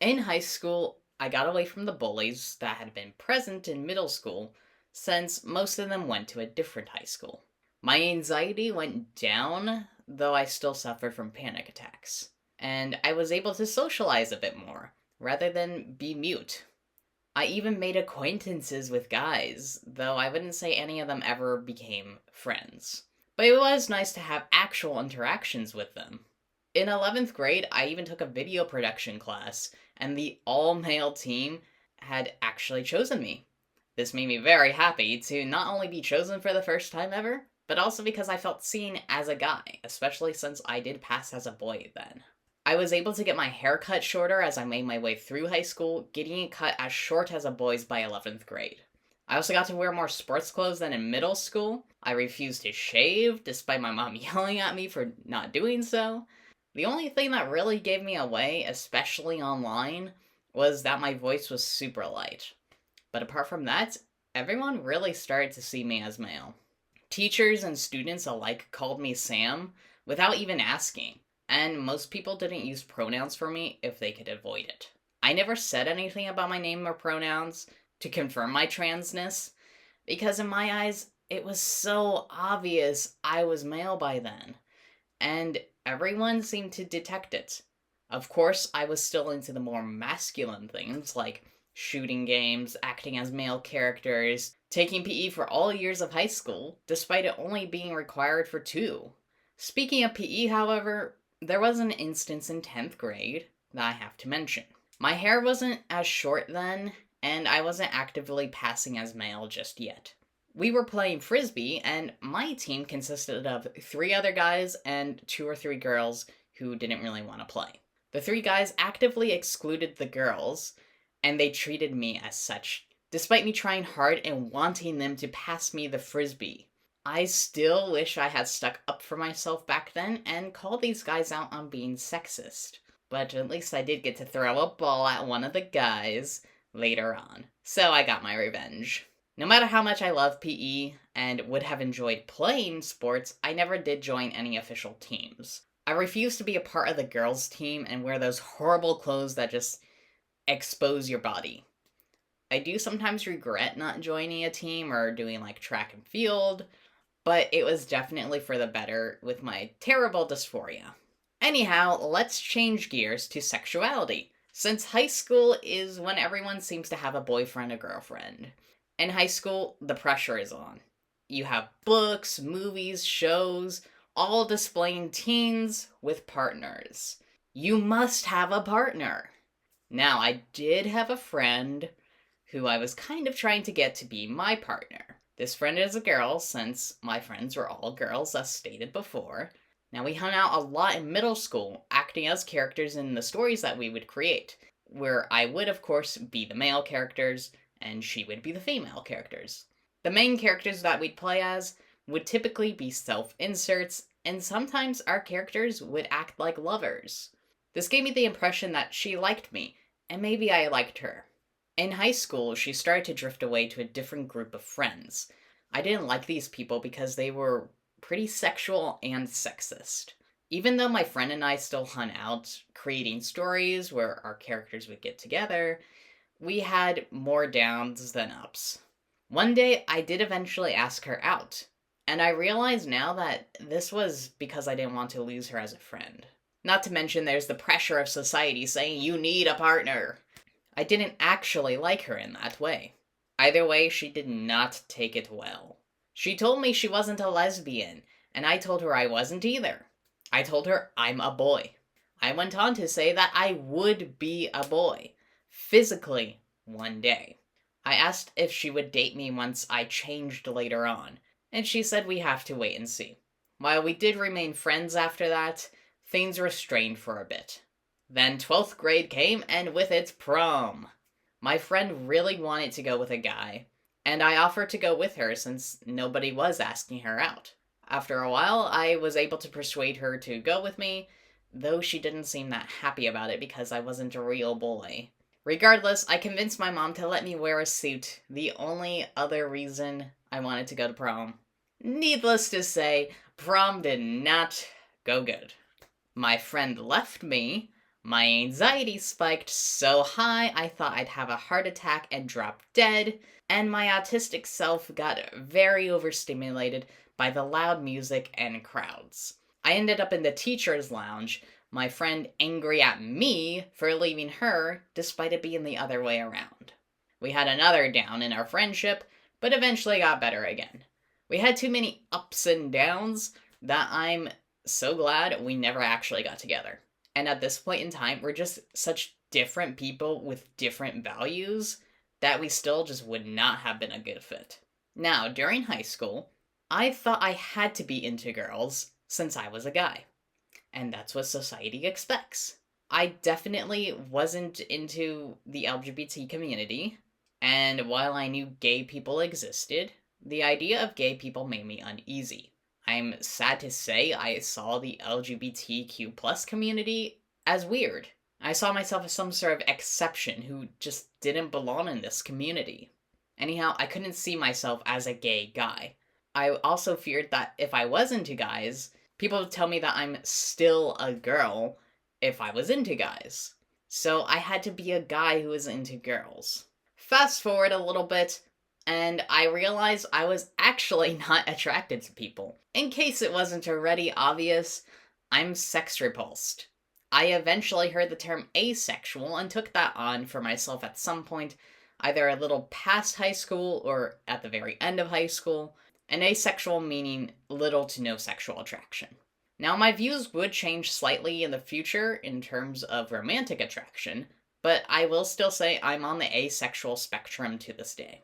In high school, I got away from the bullies that had been present in middle school, since most of them went to a different high school. My anxiety went down, though I still suffered from panic attacks, and I was able to socialize a bit more, rather than be mute. I even made acquaintances with guys, though I wouldn't say any of them ever became friends. But it was nice to have actual interactions with them. In 11th grade, I even took a video production class, and the all male team had actually chosen me. This made me very happy to not only be chosen for the first time ever, but also because I felt seen as a guy, especially since I did pass as a boy then. I was able to get my hair cut shorter as I made my way through high school, getting it cut as short as a boy's by 11th grade. I also got to wear more sports clothes than in middle school. I refused to shave, despite my mom yelling at me for not doing so. The only thing that really gave me away, especially online, was that my voice was super light. But apart from that, everyone really started to see me as male. Teachers and students alike called me Sam without even asking, and most people didn't use pronouns for me if they could avoid it. I never said anything about my name or pronouns to confirm my transness, because in my eyes, it was so obvious I was male by then, and everyone seemed to detect it. Of course, I was still into the more masculine things like shooting games, acting as male characters, taking PE for all years of high school, despite it only being required for 2. Speaking of PE, however, there was an instance in 10th grade that I have to mention. My hair wasn't as short then, and I wasn't actively passing as male just yet. We were playing frisbee, and my team consisted of 3 other guys and 2 or 3 girls who didn't really want to play. The 3 guys actively excluded the girls, and they treated me as such, despite me trying hard and wanting them to pass me the frisbee. I still wish I had stuck up for myself back then and called these guys out on being sexist. But at least I did get to throw a ball at one of the guys later on, so I got my revenge. No matter how much I love PE and would have enjoyed playing sports, I never did join any official teams. I refused to be a part of the girls' team and wear those horrible clothes that just expose your body. I do sometimes regret not joining a team or doing like track and field, but it was definitely for the better with my terrible dysphoria. Anyhow, let's change gears to sexuality, since high school is when everyone seems to have a boyfriend or girlfriend. In high school, the pressure is on. You have books, movies, shows, all displaying teens with partners. You must have a partner. Now, I did have a friend who I was kind of trying to get to be my partner. This friend is a girl, since my friends were all girls, as stated before. Now, we hung out a lot in middle school, acting as characters in the stories that we would create, where I would, of course, be the male characters, and she would be the female characters. The main characters that we'd play as would typically be self-inserts, and sometimes our characters would act like lovers. This gave me the impression that she liked me, and maybe I liked her. In high school, she started to drift away to a different group of friends. I didn't like these people because they were pretty sexual and sexist. Even though my friend and I still hung out, creating stories where our characters would get together, we had more downs than ups. One day, I did eventually ask her out, and I realize now that this was because I didn't want to lose her as a friend. Not to mention there's the pressure of society saying you need a partner. I didn't actually like her in that way. Either way, she did not take it well. She told me she wasn't a lesbian, and I told her I wasn't either. I told her I'm a boy. I went on to say that I would be a boy, physically, one day. I asked if she would date me once I changed later on, and she said we have to wait and see. While we did remain friends after that, things were strained for a bit. Then 12th grade came, and with it, prom. My friend really wanted to go with a guy, and I offered to go with her since nobody was asking her out. After a while, I was able to persuade her to go with me, though she didn't seem that happy about it because I wasn't a real boy. Regardless, I convinced my mom to let me wear a suit, the only other reason I wanted to go to prom. Needless to say, prom did not go good. My friend left me My anxiety spiked so high I thought I'd have a heart attack and drop dead, and my autistic self got very overstimulated by the loud music and crowds. I ended up in the teacher's lounge, my friend angry at me for leaving her despite it being the other way around. We had another down in our friendship, but eventually got better again. We had too many ups and downs that I'm so glad we never actually got together. And at this point in time, we're just such different people with different values that we still just would not have been a good fit. Now, during high school, I thought I had to be into girls since I was a guy. And that's what society expects. I definitely wasn't into the LGBT community, and while I knew gay people existed, the idea of gay people made me uneasy. I'm sad to say I saw the LGBTQ plus community as weird. I saw myself as some sort of exception who just didn't belong in this community. Anyhow, I couldn't see myself as a gay guy. I also feared that if I was into guys, people would tell me that I'm still a girl if I was into guys. So I had to be a guy who was into girls. Fast forward a little bit, and I realized I was actually not attracted to people. In case it wasn't already obvious, I'm sex repulsed. I eventually heard the term asexual and took that on for myself at some point, either a little past high school or at the very end of high school, and asexual meaning little to no sexual attraction. Now, my views would change slightly in the future in terms of romantic attraction, but I will still say I'm on the asexual spectrum to this day.